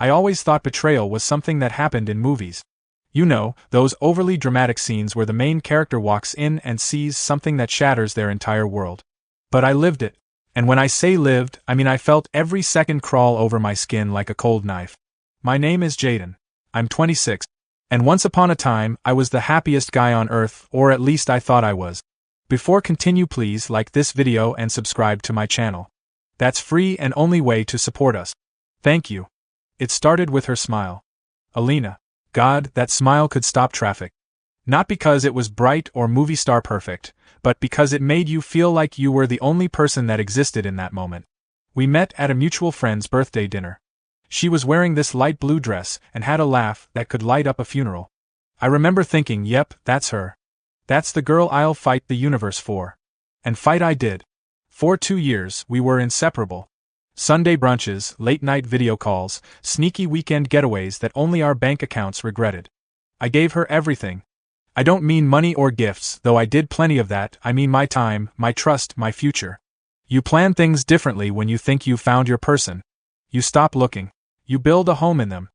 I always thought betrayal was something that happened in movies. You know, those overly dramatic scenes where the main character walks in and sees something that shatters their entire world. But I lived it. And when I say lived, I mean I felt every second crawl over my skin like a cold knife. My name is Jaden. I'm 26. And once upon a time, I was the happiest guy on earth, or at least I thought I was. Before continue, please like this video and subscribe to my channel. That's free and only way to support us. Thank you. It started with her smile. Alina. God, that smile could stop traffic. Not because it was bright or movie star perfect, but because it made you feel like you were the only person that existed in that moment. We met at a mutual friend's birthday dinner. She was wearing this light blue dress and had a laugh that could light up a funeral. I remember thinking, yep, that's her. That's the girl I'll fight the universe for. And fight I did. For 2 years, we were inseparable. Sunday brunches, late-night video calls, sneaky weekend getaways that only our bank accounts regretted. I gave her everything. I don't mean money or gifts, though I did plenty of that. I mean my time, my trust, my future. You plan things differently when you think you've found your person. You stop looking. You build a home in them.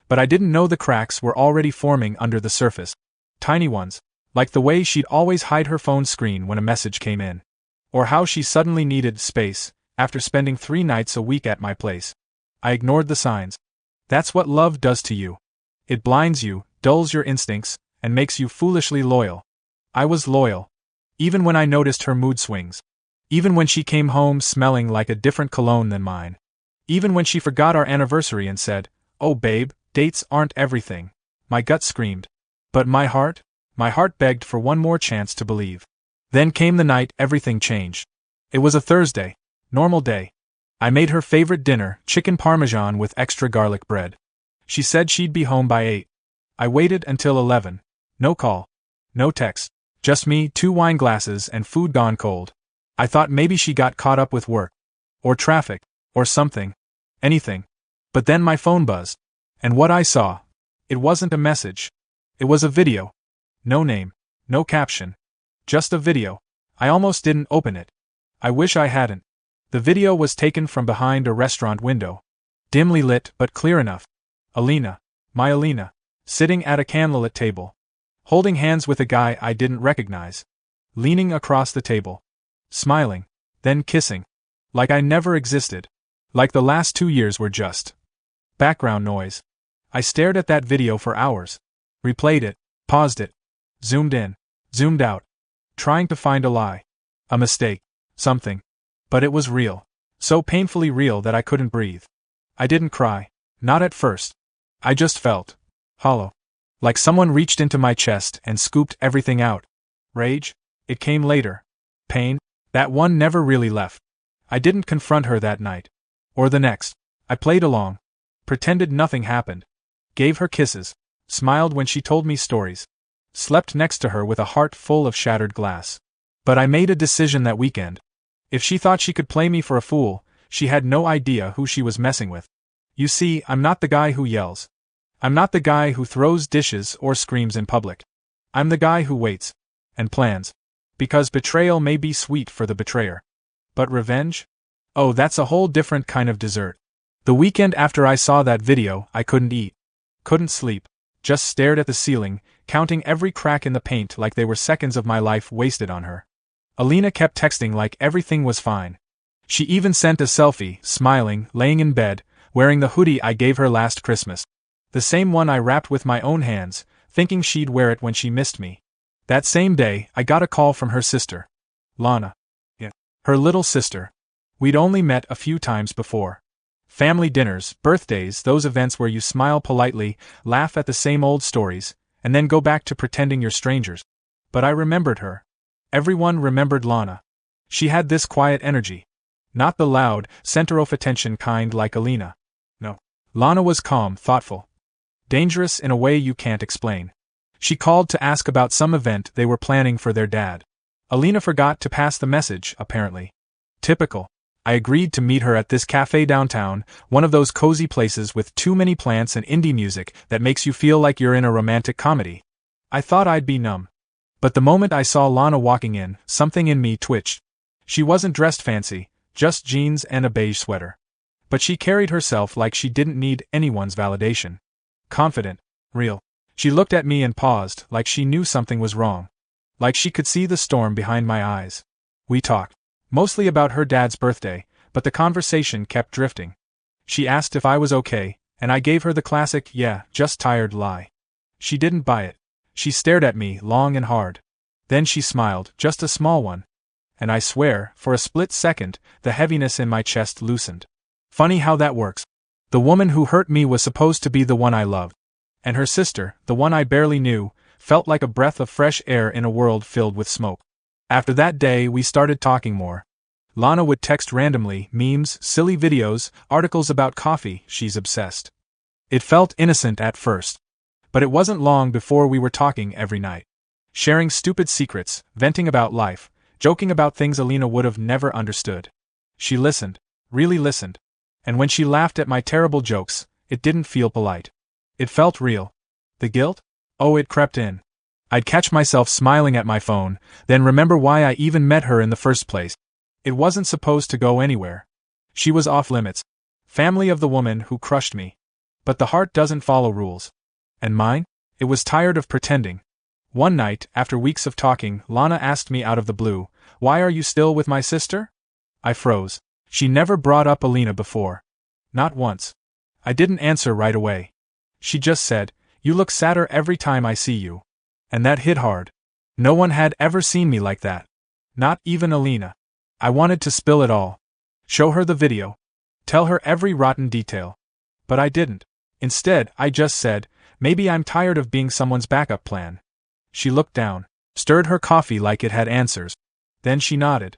But I didn't know the cracks were already forming under the surface. Tiny ones. Like the way she'd always hide her phone screen when a message came in. Or how she suddenly needed space, after spending 3 nights a week at my place. I ignored the signs. That's what love does to you. It blinds you, dulls your instincts, and makes you foolishly loyal. I was loyal. Even when I noticed her mood swings. Even when she came home smelling like a different cologne than mine. Even when she forgot our anniversary and said, "Oh babe, dates aren't everything." My gut screamed. But my heart begged for one more chance to believe. Then came the night everything changed. It was a Thursday. Normal day. I made her favorite dinner, chicken parmesan with extra garlic bread. She said she'd be home by 8. I waited until 11. No call. No text. Just me, 2 wine glasses and food gone cold. I thought maybe she got caught up with work. Or traffic. Or something. Anything. But then my phone buzzed. And what I saw. It wasn't a message. It was a video. No name. No caption. Just a video. I almost didn't open it. I wish I hadn't. The video was taken from behind a restaurant window. Dimly lit but clear enough. Alina. My Alina. Sitting at a candlelit table. Holding hands with a guy I didn't recognize. Leaning across the table. Smiling. Then kissing. Like I never existed. Like the last 2 years were just background noise. I stared at that video for hours. Replayed it. Paused it. Zoomed in. Zoomed out. Trying to find a lie. A mistake. Something. But it was real. So painfully real that I couldn't breathe. I didn't cry. Not at first. I just felt hollow. Like someone reached into my chest and scooped everything out. Rage? It came later. Pain? That one never really left. I didn't confront her that night. Or the next. I played along. Pretended nothing happened. Gave her kisses. Smiled when she told me stories. Slept next to her with a heart full of shattered glass. But I made a decision that weekend. If she thought she could play me for a fool, she had no idea who she was messing with. You see, I'm not the guy who yells. I'm not the guy who throws dishes or screams in public. I'm the guy who waits. And plans. Because betrayal may be sweet for the betrayer. But revenge? Oh, that's a whole different kind of dessert. The weekend after I saw that video, I couldn't eat. Couldn't sleep. Just stared at the ceiling, counting every crack in the paint like they were seconds of my life wasted on her. Alina kept texting like everything was fine. She even sent a selfie, smiling, laying in bed, wearing the hoodie I gave her last Christmas. The same one I wrapped with my own hands, thinking she'd wear it when she missed me. That same day, I got a call from her sister. Lana. Yeah. Her little sister. We'd only met a few times before. Family dinners, birthdays, those events where you smile politely, laugh at the same old stories, and then go back to pretending you're strangers. But I remembered her. Everyone remembered Lana. She had this quiet energy. Not the loud, center of attention kind like Alina. No. Lana was calm, thoughtful. Dangerous in a way you can't explain. She called to ask about some event they were planning for their dad. Alina forgot to pass the message, apparently. Typical. I agreed to meet her at this cafe downtown, one of those cozy places with too many plants and indie music that makes you feel like you're in a romantic comedy. I thought I'd be numb. But the moment I saw Lana walking in, something in me twitched. She wasn't dressed fancy, just jeans and a beige sweater. But she carried herself like she didn't need anyone's validation. Confident. Real. She looked at me and paused, like she knew something was wrong. Like she could see the storm behind my eyes. We talked. Mostly about her dad's birthday, but the conversation kept drifting. She asked if I was okay, and I gave her the classic, yeah, just tired lie. She didn't buy it. She stared at me long and hard. Then she smiled, just a small one. And I swear, for a split second, the heaviness in my chest loosened. Funny how that works. The woman who hurt me was supposed to be the one I loved. And her sister, the one I barely knew, felt like a breath of fresh air in a world filled with smoke. After that day, we started talking more. Lana would text randomly, memes, silly videos, articles about coffee, she's obsessed. It felt innocent at first. But it wasn't long before we were talking every night. Sharing stupid secrets, venting about life, joking about things Alina would have never understood. She listened, really listened. And when she laughed at my terrible jokes, it didn't feel polite. It felt real. The guilt? Oh, it crept in. I'd catch myself smiling at my phone, then remember why I even met her in the first place. It wasn't supposed to go anywhere. She was off limits. Family of the woman who crushed me. But the heart doesn't follow rules. And mine? It was tired of pretending. One night, after weeks of talking, Lana asked me out of the blue, "Why are you still with my sister?" I froze. She never brought up Alina before. Not once. I didn't answer right away. She just said, "You look sadder every time I see you." And that hit hard. No one had ever seen me like that. Not even Alina. I wanted to spill it all. Show her the video. Tell her every rotten detail. But I didn't. Instead, I just said, "Maybe I'm tired of being someone's backup plan." She looked down, stirred her coffee like it had answers. Then she nodded.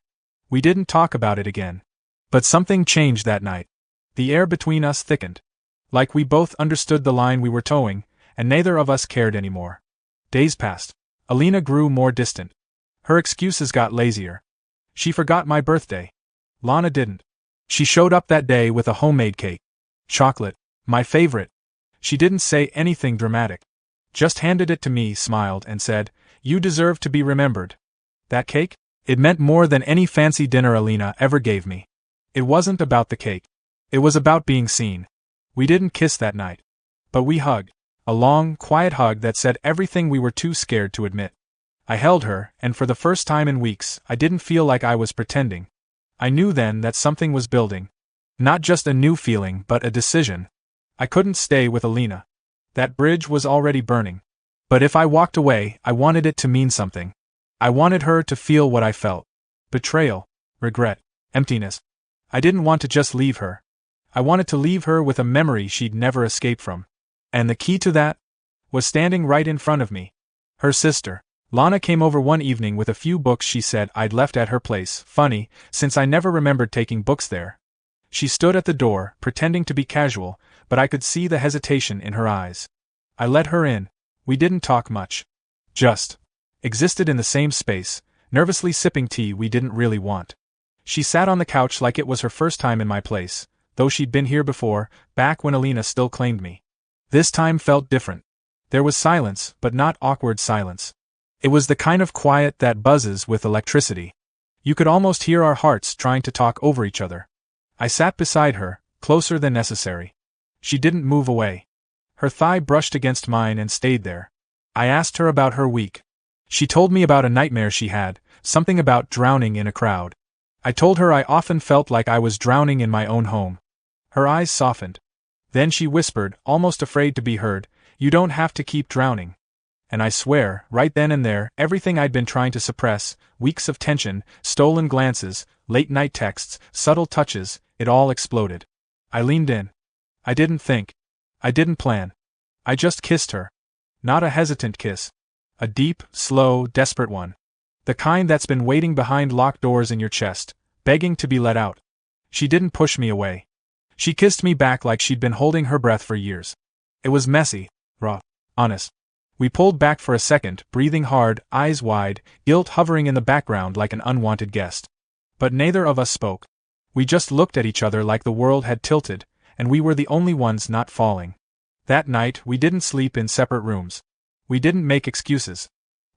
We didn't talk about it again. But something changed that night. The air between us thickened. Like we both understood the line we were towing, and neither of us cared anymore. Days passed. Alina grew more distant. Her excuses got lazier. She forgot my birthday. Lana didn't. She showed up that day with a homemade cake. Chocolate. My favorite. She didn't say anything dramatic. Just handed it to me, smiled, and said, "You deserve to be remembered." That cake? It meant more than any fancy dinner Alina ever gave me. It wasn't about the cake. It was about being seen. We didn't kiss that night. But we hugged. A long, quiet hug that said everything we were too scared to admit. I held her, and for the first time in weeks, I didn't feel like I was pretending. I knew then that something was building. Not just a new feeling, but a decision. I couldn't stay with Alina. That bridge was already burning. But if I walked away, I wanted it to mean something. I wanted her to feel what I felt. Betrayal, regret, emptiness. I didn't want to just leave her. I wanted to leave her with a memory she'd never escape from. And the key to that was standing right in front of me. Her sister. Lana came over one evening with a few books she said I'd left at her place. Funny, since I never remembered taking books there. She stood at the door, pretending to be casual, but I could see the hesitation in her eyes. I let her in. We didn't talk much. Just existed in the same space, nervously sipping tea we didn't really want. She sat on the couch like it was her first time in my place, though she'd been here before, back when Alina still claimed me. This time felt different. There was silence, but not awkward silence. It was the kind of quiet that buzzes with electricity. You could almost hear our hearts trying to talk over each other. I sat beside her, closer than necessary. She didn't move away. Her thigh brushed against mine and stayed there. I asked her about her week. She told me about a nightmare she had, something about drowning in a crowd. I told her I often felt like I was drowning in my own home. Her eyes softened. Then she whispered, almost afraid to be heard, "You don't have to keep drowning." And I swear, right then and there, everything I'd been trying to suppress, weeks of tension, stolen glances, late-night texts, subtle touches, it all exploded. I leaned in. I didn't think. I didn't plan. I just kissed her. Not a hesitant kiss. A deep, slow, desperate one. The kind that's been waiting behind locked doors in your chest, begging to be let out. She didn't push me away. She kissed me back like she'd been holding her breath for years. It was messy, raw, honest. We pulled back for a second, breathing hard, eyes wide, guilt hovering in the background like an unwanted guest. But neither of us spoke. We just looked at each other like the world had tilted, and we were the only ones not falling. That night, we didn't sleep in separate rooms. We didn't make excuses.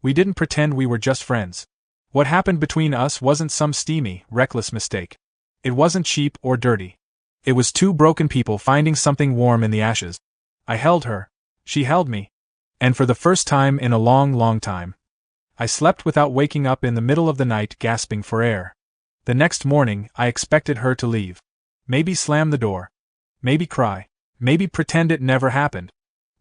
We didn't pretend we were just friends. What happened between us wasn't some steamy, reckless mistake. It wasn't cheap or dirty. It was two broken people finding something warm in the ashes. I held her. She held me. And for the first time in a long, long time, I slept without waking up in the middle of the night gasping for air. The next morning, I expected her to leave. Maybe slam the door. Maybe cry. Maybe pretend it never happened.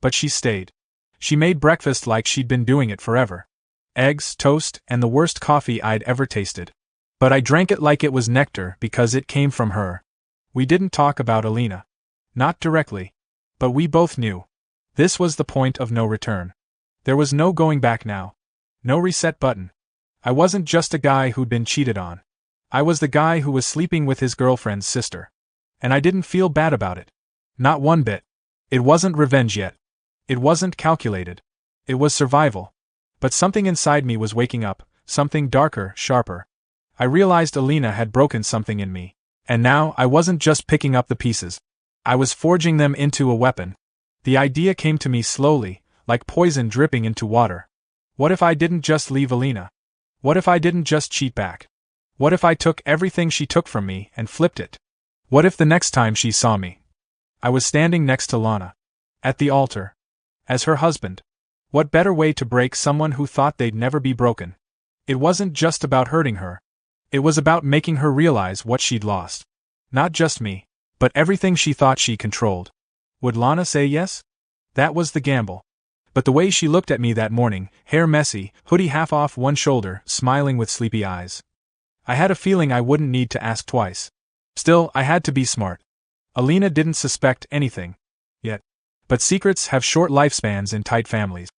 But she stayed. She made breakfast like she'd been doing it forever. Eggs, toast, and the worst coffee I'd ever tasted. But I drank it like it was nectar because it came from her. We didn't talk about Alina. Not directly. But we both knew. This was the point of no return. There was no going back now. No reset button. I wasn't just a guy who'd been cheated on. I was the guy who was sleeping with his girlfriend's sister. And I didn't feel bad about it. Not one bit. It wasn't revenge yet. It wasn't calculated. It was survival. But something inside me was waking up, something darker, sharper. I realized Alina had broken something in me. And now I wasn't just picking up the pieces. I was forging them into a weapon. The idea came to me slowly, like poison dripping into water. What if I didn't just leave Alina? What if I didn't just cheat back? What if I took everything she took from me and flipped it? What if the next time she saw me, I was standing next to Lana, at the altar, as her husband? What better way to break someone who thought they'd never be broken? It wasn't just about hurting her. It was about making her realize what she'd lost. Not just me, but everything she thought she controlled. Would Lana say yes? That was the gamble. But the way she looked at me that morning, hair messy, hoodie half off one shoulder, smiling with sleepy eyes. I had a feeling I wouldn't need to ask twice. Still, I had to be smart. Alina didn't suspect anything. Yet. But secrets have short lifespans in tight families.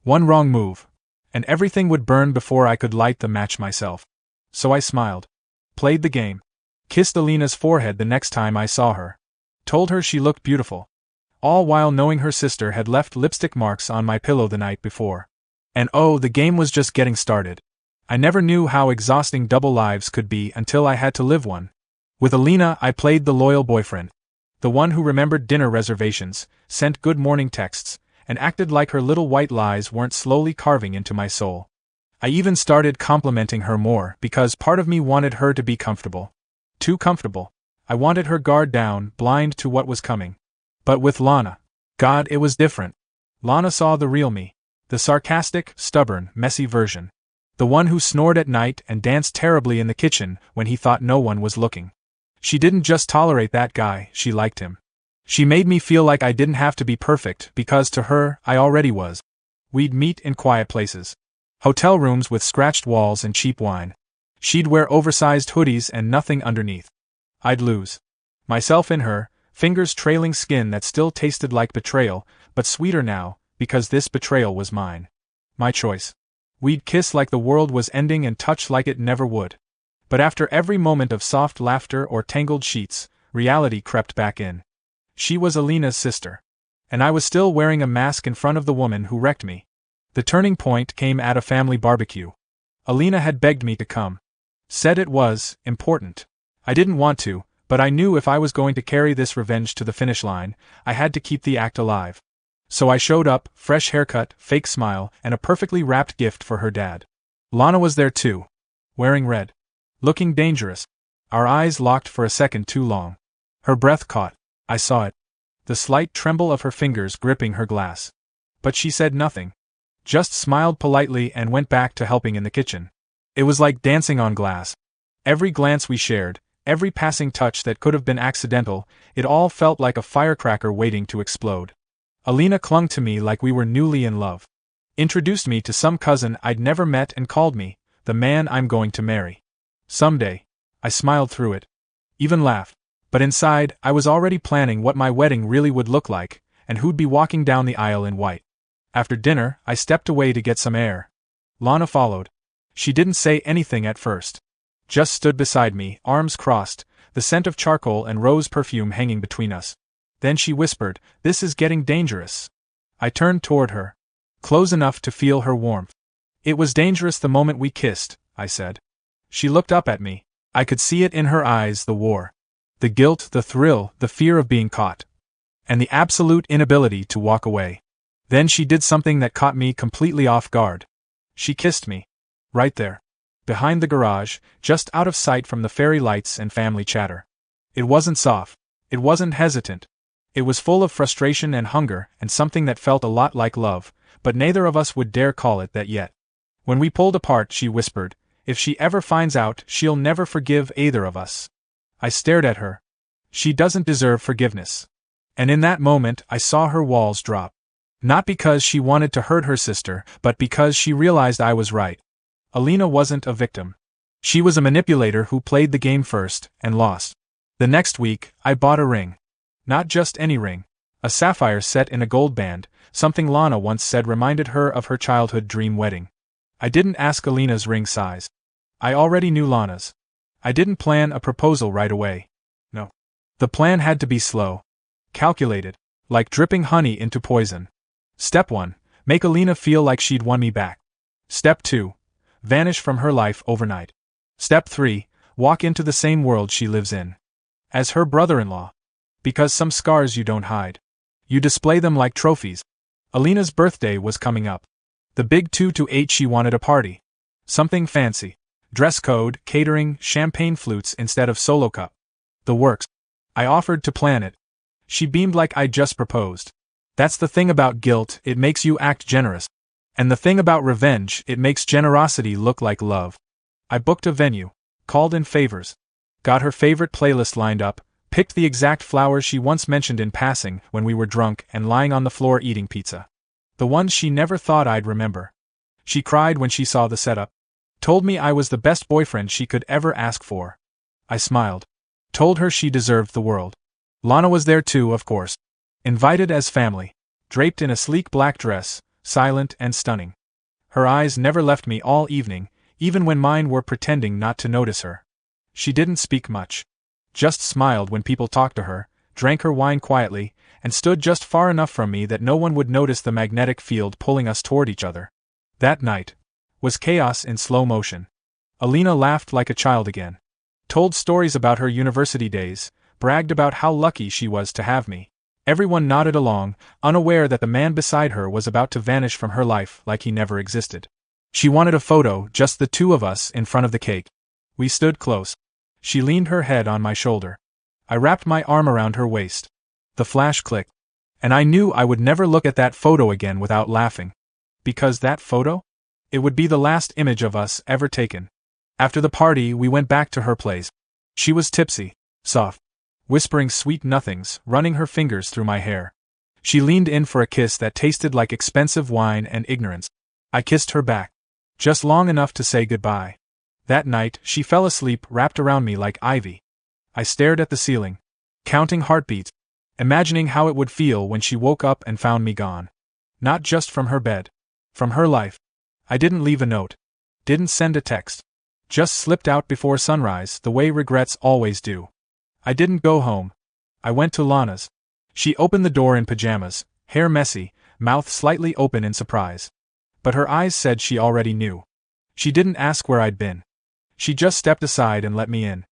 One wrong move, and everything would burn before I could light the match myself. So I smiled. Played the game. Kissed Alina's forehead the next time I saw her. Told her she looked beautiful. All while knowing her sister had left lipstick marks on my pillow the night before. And oh, the game was just getting started. I never knew how exhausting double lives could be until I had to live one. With Alina, I played the loyal boyfriend. The one who remembered dinner reservations, sent good morning texts, and acted like her little white lies weren't slowly carving into my soul. I even started complimenting her more because part of me wanted her to be comfortable. Too comfortable. I wanted her guard down, blind to what was coming. But with Lana, God, it was different. Lana saw the real me. The sarcastic, stubborn, messy version. The one who snored at night and danced terribly in the kitchen when he thought no one was looking. She didn't just tolerate that guy, she liked him. She made me feel like I didn't have to be perfect because to her, I already was. We'd meet in quiet places. Hotel rooms with scratched walls and cheap wine. She'd wear oversized hoodies and nothing underneath. I'd lose myself in her, fingers trailing skin that still tasted like betrayal, but sweeter now, because this betrayal was mine. My choice. We'd kiss like the world was ending and touch like it never would. But after every moment of soft laughter or tangled sheets, reality crept back in. She was Alina's sister. And I was still wearing a mask in front of the woman who wrecked me. The turning point came at a family barbecue. Alina had begged me to come. Said it was important. I didn't want to, but I knew if I was going to carry this revenge to the finish line, I had to keep the act alive. So I showed up, fresh haircut, fake smile, and a perfectly wrapped gift for her dad. Lana was there too. Wearing red. Looking dangerous. Our eyes locked for a second too long. Her breath caught. I saw it. The slight tremble of her fingers gripping her glass. But she said nothing. Just smiled politely and went back to helping in the kitchen. It was like dancing on glass. Every glance we shared, every passing touch that could have been accidental, it all felt like a firecracker waiting to explode. Alina clung to me like we were newly in love. Introduced me to some cousin I'd never met and called me, the man I'm going to marry. Someday. I smiled through it. Even laughed. But inside, I was already planning what my wedding really would look like, and who'd be walking down the aisle in white. After dinner, I stepped away to get some air. Lana followed. She didn't say anything at first. Just stood beside me, arms crossed, the scent of charcoal and rose perfume hanging between us. Then she whispered, "This is getting dangerous." I turned toward her. Close enough to feel her warmth. "It was dangerous the moment we kissed," I said. She looked up at me. I could see it in her eyes, the war. The guilt, the thrill, the fear of being caught. And the absolute inability to walk away. Then she did something that caught me completely off guard. She kissed me. Right there. Behind the garage, just out of sight from the fairy lights and family chatter. It wasn't soft. It wasn't hesitant. It was full of frustration and hunger and something that felt a lot like love, but neither of us would dare call it that yet. When we pulled apart, she whispered, "If she ever finds out, she'll never forgive either of us." I stared at her. She doesn't deserve forgiveness. And in that moment, I saw her walls drop. Not because she wanted to hurt her sister, but because she realized I was right. Alina wasn't a victim. She was a manipulator who played the game first and lost. The next week, I bought a ring. Not just any ring. A sapphire set in a gold band, something Lana once said reminded her of her childhood dream wedding. I didn't ask Alina's ring size. I already knew Lana's. I didn't plan a proposal right away. No. The plan had to be slow. Calculated. Like dripping honey into poison. Step 1. Make Alina feel like she'd won me back. Step 2. Vanish from her life overnight. Step 3. Walk into the same world she lives in. As her brother-in-law. Because some scars you don't hide. You display them like trophies. Alina's birthday was coming up. The big 2 to 8 she wanted a party. Something fancy. Dress code, catering, champagne flutes instead of solo cup. The works. I offered to plan it. She beamed like I'd just proposed. That's the thing about guilt, it makes you act generous. And the thing about revenge, it makes generosity look like love. I booked a venue. Called in favors. Got her favorite playlist lined up. Picked the exact flowers she once mentioned in passing when we were drunk and lying on the floor eating pizza. The ones she never thought I'd remember. She cried when she saw the setup. Told me I was the best boyfriend she could ever ask for. I smiled. Told her she deserved the world. Lana was there too, of course. Invited as family. Draped in a sleek black dress, silent and stunning. Her eyes never left me all evening, even when mine were pretending not to notice her. She didn't speak much. Just smiled when people talked to her, drank her wine quietly, and stood just far enough from me that no one would notice the magnetic field pulling us toward each other. That night was chaos in slow motion. Alina laughed like a child again. Told stories about her university days, bragged about how lucky she was to have me. Everyone nodded along, unaware that the man beside her was about to vanish from her life like he never existed. She wanted a photo, just the two of us in front of the cake. We stood close. She leaned her head on my shoulder. I wrapped my arm around her waist. The flash clicked. And I knew I would never look at that photo again without laughing. Because that photo? It would be the last image of us ever taken. After the party, we went back to her place. She was tipsy, soft, whispering sweet nothings, running her fingers through my hair. She leaned in for a kiss that tasted like expensive wine and ignorance. I kissed her back. Just long enough to say goodbye. That night, she fell asleep wrapped around me like ivy. I stared at the ceiling, counting heartbeats, imagining how it would feel when she woke up and found me gone. Not just from her bed. From her life. I didn't leave a note. Didn't send a text. Just slipped out before sunrise, the way regrets always do. I didn't go home. I went to Lana's. She opened the door in pajamas, hair messy, mouth slightly open in surprise. But her eyes said she already knew. She didn't ask where I'd been. She just stepped aside and let me in.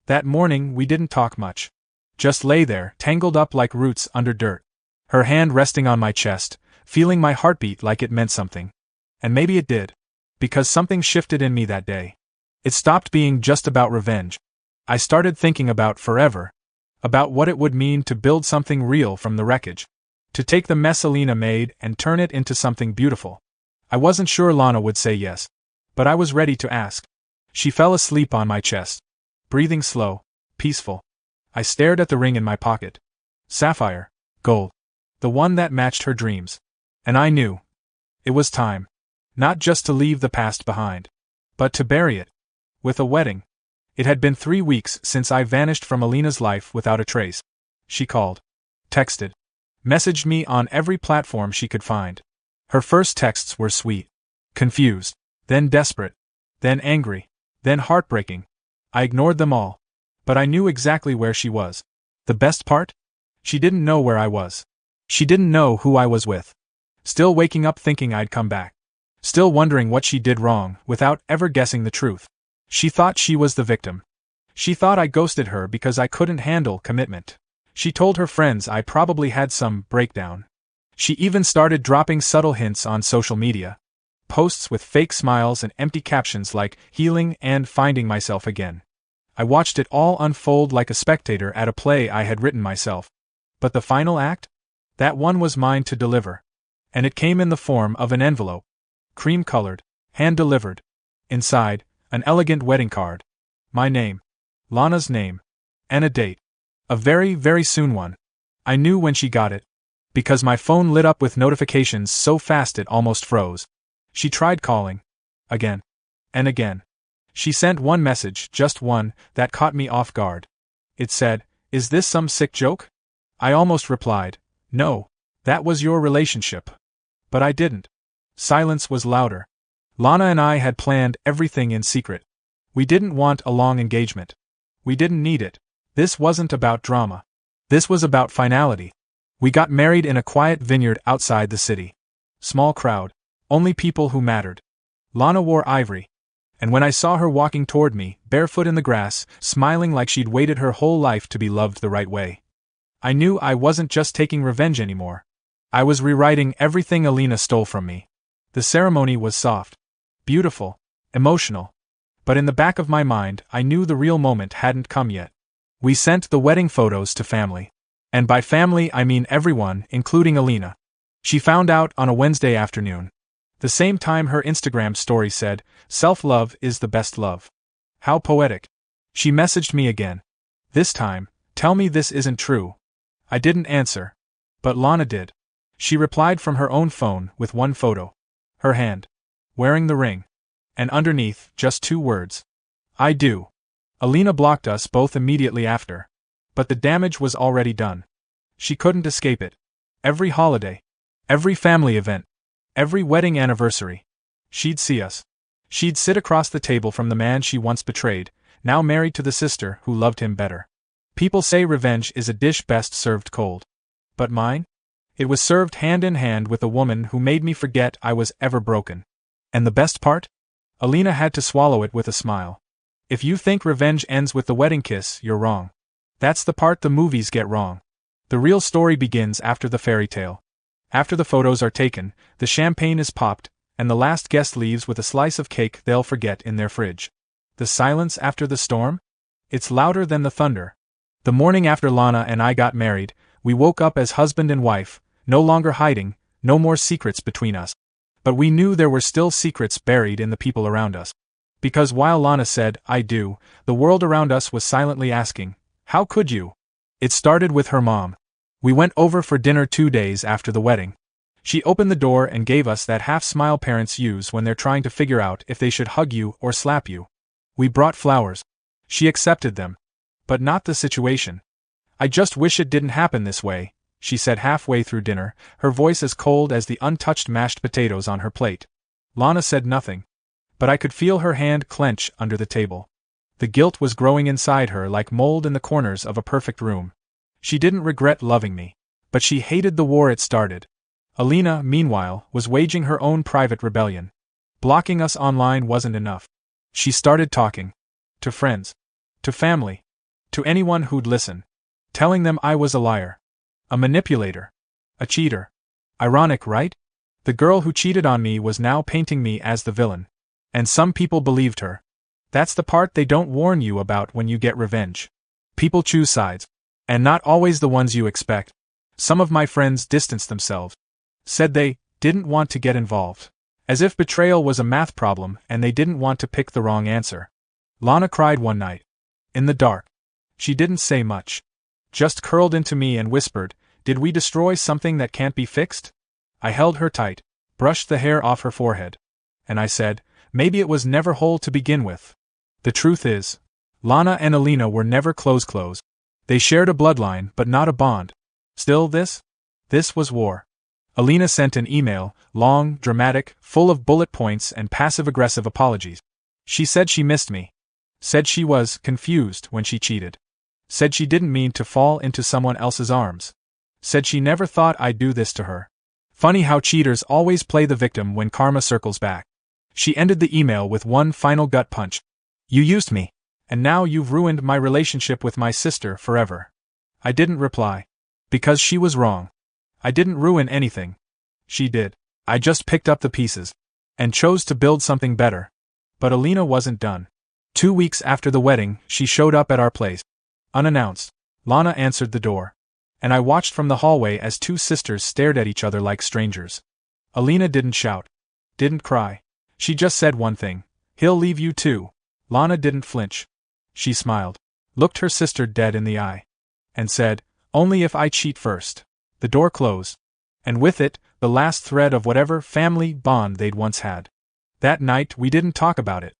That morning we didn't talk much. Just lay there, tangled up like roots under dirt. Her hand resting on my chest, feeling my heartbeat like it meant something. And maybe it did. Because something shifted in me that day. It stopped being just about revenge. I started thinking about forever. About what it would mean to build something real from the wreckage. To take the mess Alina made and turn it into something beautiful. I wasn't sure Lana would say yes. But I was ready to ask. She fell asleep on my chest. Breathing slow, peaceful. I stared at the ring in my pocket. Sapphire, gold. The one that matched her dreams. And I knew. It was time. Not just to leave the past behind. But to bury it. With a wedding. It had been 3 weeks since I vanished from Alina's life without a trace. She called. Texted. Messaged me on every platform she could find. Her first texts were sweet. Confused. Then desperate. Then angry. Then heartbreaking. I ignored them all. But I knew exactly where she was. The best part? She didn't know where I was. She didn't know who I was with. Still waking up thinking I'd come back. Still wondering what she did wrong, without ever guessing the truth. She thought she was the victim. She thought I ghosted her because I couldn't handle commitment. She told her friends I probably had some breakdown. She even started dropping subtle hints on social media. Posts with fake smiles and empty captions like, healing and finding myself again. I watched it all unfold like a spectator at a play I had written myself. But the final act? That one was mine to deliver. And it came in the form of an envelope. Cream-colored, hand-delivered. Inside, an elegant wedding card. My name. Lana's name. And a date. A very, very soon one. I knew when she got it. Because my phone lit up with notifications so fast it almost froze. She tried calling. Again. And again. She sent one message, just one, that caught me off guard. It said, "Is this some sick joke?" I almost replied, "No, that was your relationship." But I didn't. Silence was louder. Lana and I had planned everything in secret. We didn't want a long engagement. We didn't need it. This wasn't about drama. This was about finality. We got married in a quiet vineyard outside the city. Small crowd. Only people who mattered. Lana wore ivory. And when I saw her walking toward me, barefoot in the grass, smiling like she'd waited her whole life to be loved the right way, I knew I wasn't just taking revenge anymore. I was rewriting everything Alina stole from me. The ceremony was soft. Beautiful. Emotional. But in the back of my mind, I knew the real moment hadn't come yet. We sent the wedding photos to family. And by family I mean everyone, including Alina. She found out on a Wednesday afternoon. The same time her Instagram story said, "Self-love is the best love." How poetic. She messaged me again. This time, "Tell me this isn't true." I didn't answer. But Lana did. She replied from her own phone with one photo. Her hand. Wearing the ring. And underneath, just 2 words. "I do." Alina blocked us both immediately after. But the damage was already done. She couldn't escape it. Every holiday. Every family event. Every wedding anniversary. She'd see us. She'd sit across the table from the man she once betrayed, now married to the sister who loved him better. People say revenge is a dish best served cold. But mine? It was served hand in hand with a woman who made me forget I was ever broken. And the best part? Alina had to swallow it with a smile. If you think revenge ends with the wedding kiss, you're wrong. That's the part the movies get wrong. The real story begins after the fairy tale. After the photos are taken, the champagne is popped, and the last guest leaves with a slice of cake they'll forget in their fridge. The silence after the storm? It's louder than the thunder. The morning after Lana and I got married, we woke up as husband and wife, no longer hiding, no more secrets between us. But we knew there were still secrets buried in the people around us. Because while Lana said, "I do," the world around us was silently asking, "How could you?" It started with her mom. We went over for dinner 2 days after the wedding. She opened the door and gave us that half-smile parents use when they're trying to figure out if they should hug you or slap you. We brought flowers. She accepted them. But not the situation. "I just wish it didn't happen this way," she said halfway through dinner, her voice as cold as the untouched mashed potatoes on her plate. Lana said nothing. But I could feel her hand clench under the table. The guilt was growing inside her like mold in the corners of a perfect room. She didn't regret loving me. But she hated the war it started. Alina, meanwhile, was waging her own private rebellion. Blocking us online wasn't enough. She started talking. To friends. To family. To anyone who'd listen. Telling them I was a liar. A manipulator. A cheater. Ironic, right? The girl who cheated on me was now painting me as the villain. And some people believed her. That's the part they don't warn you about when you get revenge. People choose sides. And not always the ones you expect. Some of my friends distanced themselves. Said they didn't want to get involved. As if betrayal was a math problem and they didn't want to pick the wrong answer. Lana cried one night. In the dark. She didn't say much. Just curled into me and whispered, "Did we destroy something that can't be fixed?" I held her tight, brushed the hair off her forehead. And I said, "Maybe it was never whole to begin with." The truth is, Lana and Alina were never close. They shared a bloodline but not a bond. Still this was war. Alina sent an email, long, dramatic, full of bullet points and passive-aggressive apologies. She said she missed me. Said she was confused when she cheated. Said she didn't mean to fall into someone else's arms. Said she never thought I'd do this to her. Funny how cheaters always play the victim when karma circles back. She ended the email with one final gut punch. "You used me. And now you've ruined my relationship with my sister forever." I didn't reply. Because she was wrong. I didn't ruin anything. She did. I just picked up the pieces. And chose to build something better. But Alina wasn't done. 2 weeks after the wedding, she showed up at our place. Unannounced. Lana answered the door. And I watched from the hallway as two sisters stared at each other like strangers. Alina didn't shout. Didn't cry. She just said one thing. He'll leave you too. Lana didn't flinch. She smiled, looked her sister dead in the eye, and said, only if I cheat first. The door closed. And with it, the last thread of whatever family bond they'd once had. That night we didn't talk about it.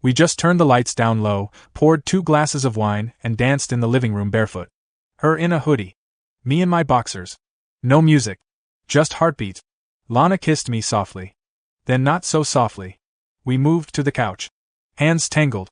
We just turned the lights down low, poured 2 glasses of wine, and danced in the living room barefoot. Her in a hoodie. Me in my boxers. No music. Just heartbeats. Lana kissed me softly. Then not so softly. We moved to the couch. Hands tangled.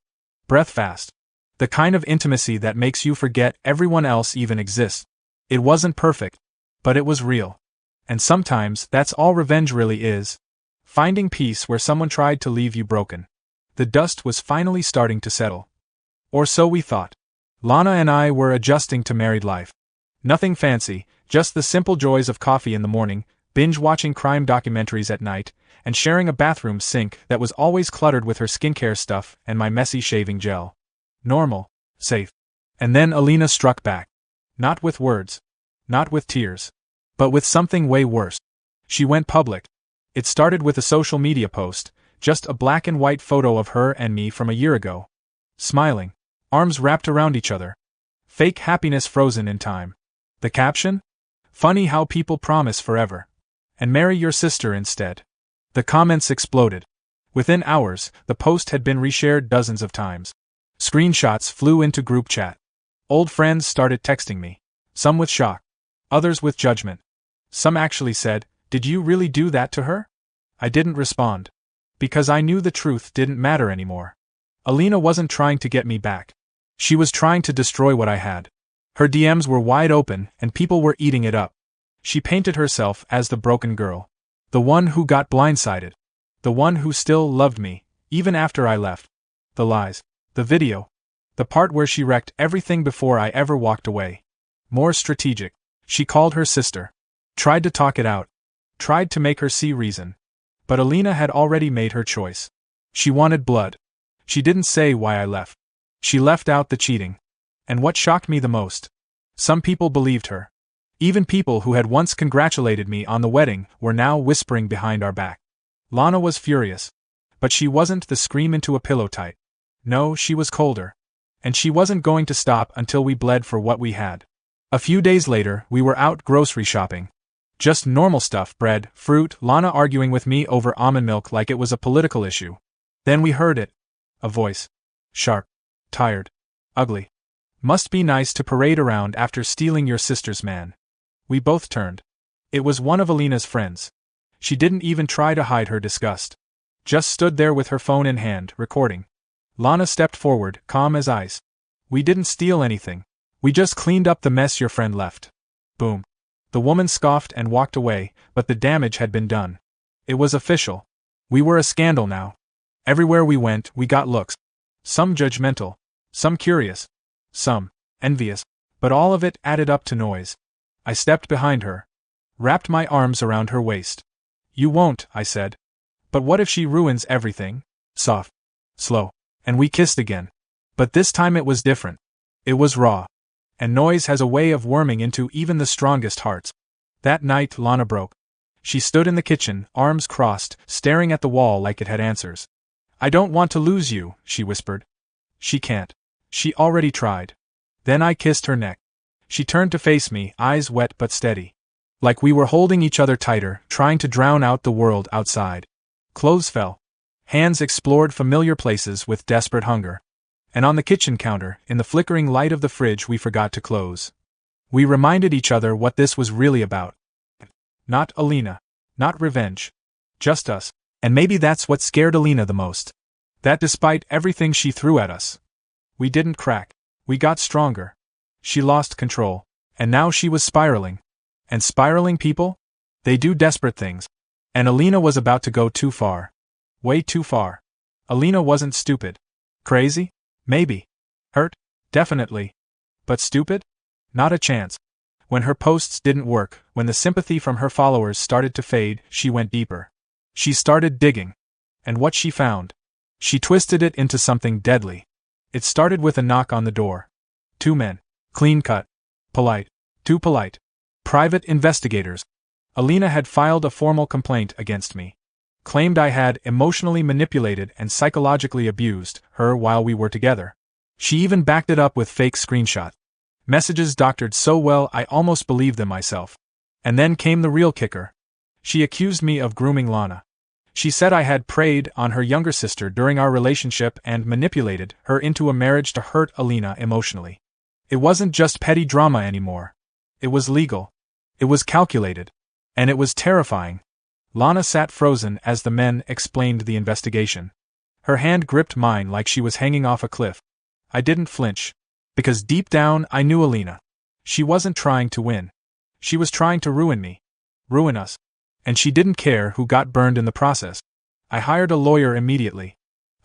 Breath fast. The kind of intimacy that makes you forget everyone else even exists. It wasn't perfect, but it was real. And sometimes that's all revenge really is. Finding peace where someone tried to leave you broken. The dust was finally starting to settle. Or so we thought. Lana and I were adjusting to married life. Nothing fancy, just the simple joys of coffee in the morning, binge-watching crime documentaries at night, and sharing a bathroom sink that was always cluttered with her skincare stuff and my messy shaving gel. Normal. Safe. And then Alina struck back. Not with words. Not with tears. But with something way worse. She went public. It started with a social media post, just a black and white photo of her and me from a year ago. Smiling. Arms wrapped around each other. Fake happiness frozen in time. The caption? Funny how people promise forever. And marry your sister instead. The comments exploded. Within hours, the post had been reshared dozens of times. Screenshots flew into group chat. Old friends started texting me. Some with shock. Others with judgment. Some actually said, "Did you really do that to her?" I didn't respond. Because I knew the truth didn't matter anymore. Alina wasn't trying to get me back. She was trying to destroy what I had. Her DMs were wide open, and people were eating it up. She painted herself as the broken girl. The one who got blindsided. The one who still loved me, even after I left. The lies. The video. The part where she wrecked everything before I ever walked away. More strategic. She called her sister. Tried to talk it out. Tried to make her see reason. But Alina had already made her choice. She wanted blood. She didn't say why I left. She left out the cheating. And what shocked me the most? Some people believed her. Even people who had once congratulated me on the wedding were now whispering behind our back. Lana was furious. But she wasn't the scream into a pillow type. No, she was colder. And she wasn't going to stop until we bled for what we had. A few days later, we were out grocery shopping. Just normal stuff, bread, fruit, Lana arguing with me over almond milk like it was a political issue. Then we heard it. A voice. Sharp. Tired. Ugly. Must be nice to parade around after stealing your sister's man. We both turned. It was one of Alina's friends. She didn't even try to hide her disgust. Just stood there with her phone in hand, recording. Lana stepped forward, calm as ice. We didn't steal anything. We just cleaned up the mess your friend left. Boom. The woman scoffed and walked away, but the damage had been done. It was official. We were a scandal now. Everywhere we went, we got looks. Some judgmental. Some curious. Some envious. But all of it added up to noise. I stepped behind her. Wrapped my arms around her waist. You won't, I said. But what if she ruins everything? Soft. Slow. And we kissed again. But this time it was different. It was raw. And noise has a way of worming into even the strongest hearts. That night Lana broke. She stood in the kitchen, arms crossed, staring at the wall like it had answers. I don't want to lose you, she whispered. She can't. She already tried. Then I kissed her neck. She turned to face me, eyes wet but steady. Like we were holding each other tighter, trying to drown out the world outside. Clothes fell. Hands explored familiar places with desperate hunger. And on the kitchen counter, in the flickering light of the fridge, we forgot to close. We reminded each other what this was really about. Not Alina. Not revenge. Just us. And maybe that's what scared Alina the most. That despite everything she threw at us, we didn't crack. We got stronger. She lost control. And now she was spiraling. And spiraling people? They do desperate things. And Alina was about to go too far. Way too far. Alina wasn't stupid. Crazy? Maybe. Hurt? Definitely. But stupid? Not a chance. When her posts didn't work, when the sympathy from her followers started to fade, she went deeper. She started digging. And what she found? She twisted it into something deadly. It started with a knock on the door. 2 men. Clean cut. Polite. Too polite. Private investigators. Alina had filed a formal complaint against me. Claimed I had emotionally manipulated and psychologically abused her while we were together. She even backed it up with fake screenshots. Messages doctored so well I almost believed them myself. And then came the real kicker. She accused me of grooming Lana. She said I had preyed on her younger sister during our relationship and manipulated her into a marriage to hurt Alina emotionally. It wasn't just petty drama anymore. It was legal. It was calculated. And it was terrifying. Lana sat frozen as the men explained the investigation. Her hand gripped mine like she was hanging off a cliff. I didn't flinch. Because deep down I knew Alina. She wasn't trying to win. She was trying to ruin me. Ruin us. And she didn't care who got burned in the process. I hired a lawyer immediately.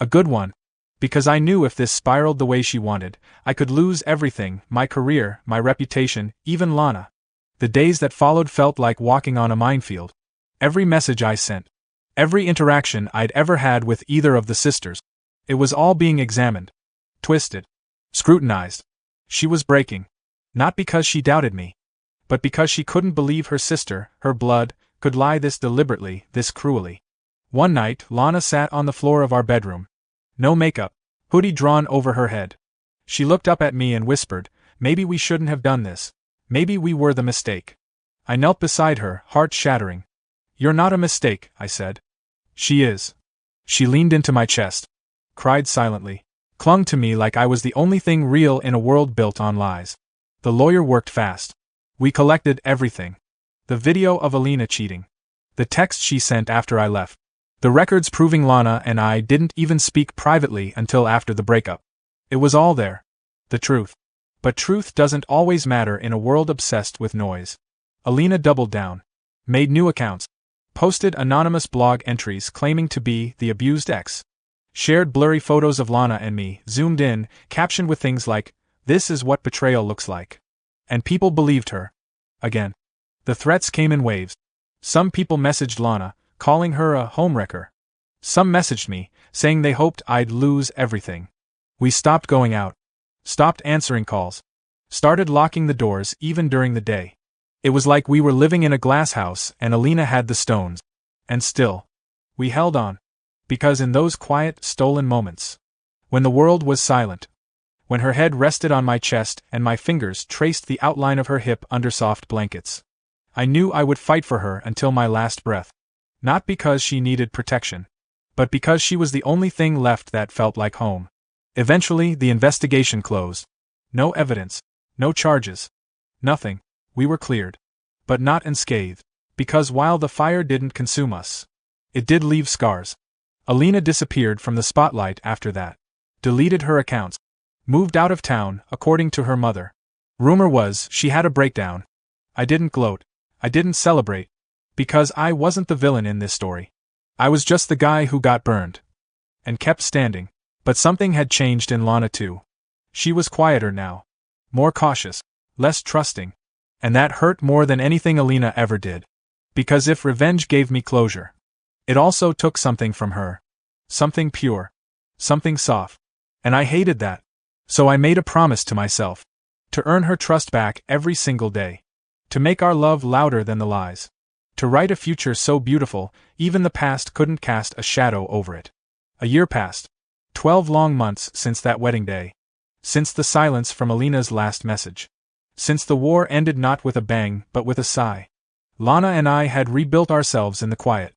A good one. Because I knew if this spiraled the way she wanted, I could lose everything, my career, my reputation, even Lana. The days that followed felt like walking on a minefield. Every message I sent. Every interaction I'd ever had with either of the sisters. It was all being examined. Twisted. Scrutinized. She was breaking. Not because she doubted me. But because she couldn't believe her sister, her blood, could lie this deliberately, this cruelly. One night, Lana sat on the floor of our bedroom. No makeup. Hoodie drawn over her head. She looked up at me and whispered, "Maybe we shouldn't have done this. Maybe we were the mistake." I knelt beside her, heart shattering. "You're not a mistake," I said. "She is." She leaned into my chest. Cried silently. Clung to me like I was the only thing real in a world built on lies. The lawyer worked fast. We collected everything. The video of Alina cheating. The text she sent after I left. The records proving Lana and I didn't even speak privately until after the breakup. It was all there. The truth. But truth doesn't always matter in a world obsessed with noise. Alina doubled down. Made new accounts. Posted anonymous blog entries claiming to be the abused ex. Shared blurry photos of Lana and me, zoomed in, captioned with things like, "This is what betrayal looks like." And people believed her. Again. The threats came in waves. Some people messaged Lana, calling her a homewrecker. Some messaged me, saying they hoped I'd lose everything. We stopped going out. Stopped answering calls. Started locking the doors even during the day. It was like we were living in a glass house and Alina had the stones. And still. We held on. Because in those quiet, stolen moments, when the world was silent, when her head rested on my chest and my fingers traced the outline of her hip under soft blankets, I knew I would fight for her until my last breath. Not because she needed protection, but because she was the only thing left that felt like home. Eventually, the investigation closed. No evidence, no charges, nothing. We were cleared. But not unscathed, because while the fire didn't consume us, it did leave scars. Alina disappeared from the spotlight after that. Deleted her accounts. Moved out of town, according to her mother. Rumor was she had a breakdown. I didn't gloat. I didn't celebrate. Because I wasn't the villain in this story. I was just the guy who got burned. And kept standing. But something had changed in Lana too. She was quieter now. More cautious. Less trusting. And that hurt more than anything Alina ever did. Because if revenge gave me closure, it also took something from her. Something pure. Something soft. And I hated that. So I made a promise to myself. To earn her trust back every single day. To make our love louder than the lies. To write a future so beautiful, even the past couldn't cast a shadow over it. A year passed. 12 long months since that wedding day. Since the silence from Alina's last message. Since the war ended not with a bang but with a sigh. Lana and I had rebuilt ourselves in the quiet.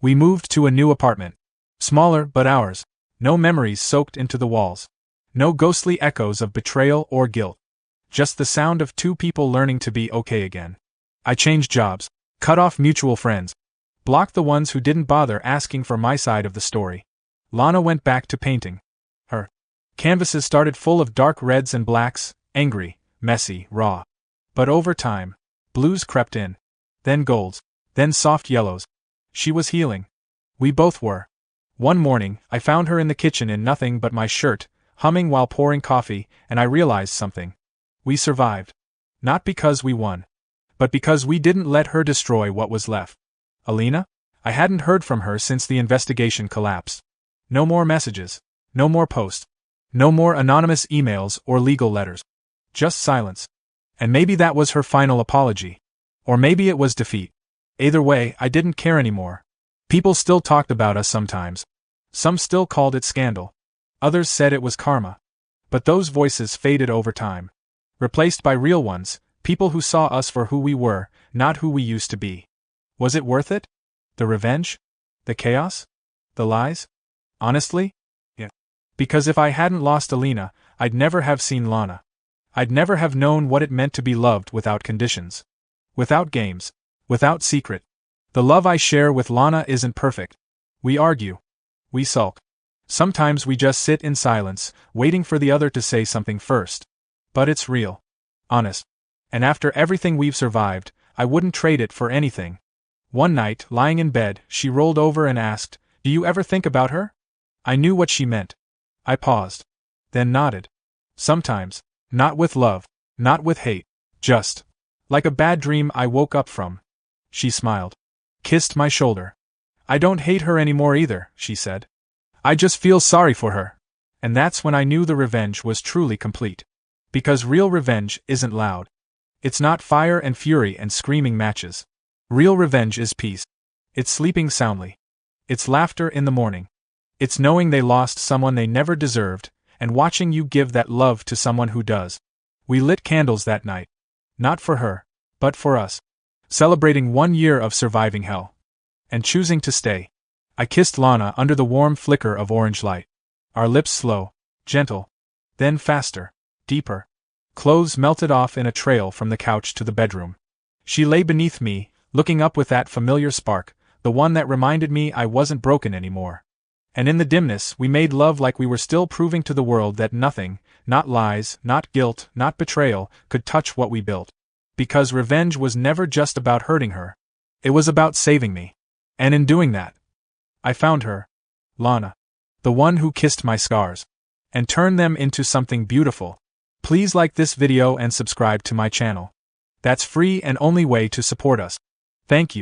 We moved to a new apartment. Smaller but ours. No memories soaked into the walls. No ghostly echoes of betrayal or guilt. Just the sound of 2 people learning to be okay again. I changed jobs. Cut off mutual friends. Blocked the ones who didn't bother asking for my side of the story. Lana went back to painting. Her canvases started full of dark reds and blacks, angry, messy, raw. But over time, blues crept in. Then golds. Then soft yellows. She was healing. We both were. One morning, I found her in the kitchen in nothing but my shirt, humming while pouring coffee, and I realized something. We survived. Not because we won. But because we didn't let her destroy what was left. Alina? I hadn't heard from her since the investigation collapsed. No more messages. No more posts. No more anonymous emails or legal letters. Just silence. And maybe that was her final apology. Or maybe it was defeat. Either way, I didn't care anymore. People still talked about us sometimes. Some still called it scandal. Others said it was karma. But those voices faded over time. Replaced by real ones, people who saw us for who we were, not who we used to be. Was it worth it? The revenge? The chaos? The lies? Honestly? Yeah. Because if I hadn't lost Alina, I'd never have seen Lana. I'd never have known what it meant to be loved without conditions. Without games. Without secret. The love I share with Lana isn't perfect. We argue. We sulk. Sometimes we just sit in silence, waiting for the other to say something first. But it's real. Honest. And after everything we've survived, I wouldn't trade it for anything. One night, lying in bed, she rolled over and asked, "Do you ever think about her?" I knew what she meant. I paused. Then nodded. Sometimes. Not with love. Not with hate. Just. Like a bad dream I woke up from. She smiled. Kissed my shoulder. I don't hate her anymore either, she said. I just feel sorry for her. And that's when I knew the revenge was truly complete. Because real revenge isn't loud. It's not fire and fury and screaming matches. Real revenge is peace. It's sleeping soundly. It's laughter in the morning. It's knowing they lost someone they never deserved, and watching you give that love to someone who does. We lit candles that night. Not for her, but for us. Celebrating 1 year of surviving hell. And choosing to stay. I kissed Lana under the warm flicker of orange light. Our lips slow, gentle. Then faster, deeper. Clothes melted off in a trail from the couch to the bedroom. She lay beneath me, looking up with that familiar spark, the one that reminded me I wasn't broken anymore. And in the dimness, we made love like we were still proving to the world that nothing, not lies, not guilt, not betrayal, could touch what we built. Because revenge was never just about hurting her. It was about saving me. And in doing that, I found her. Lana. The one who kissed my scars. And turned them into something beautiful. Please like this video and subscribe to my channel. That's free and only way to support us. Thank you.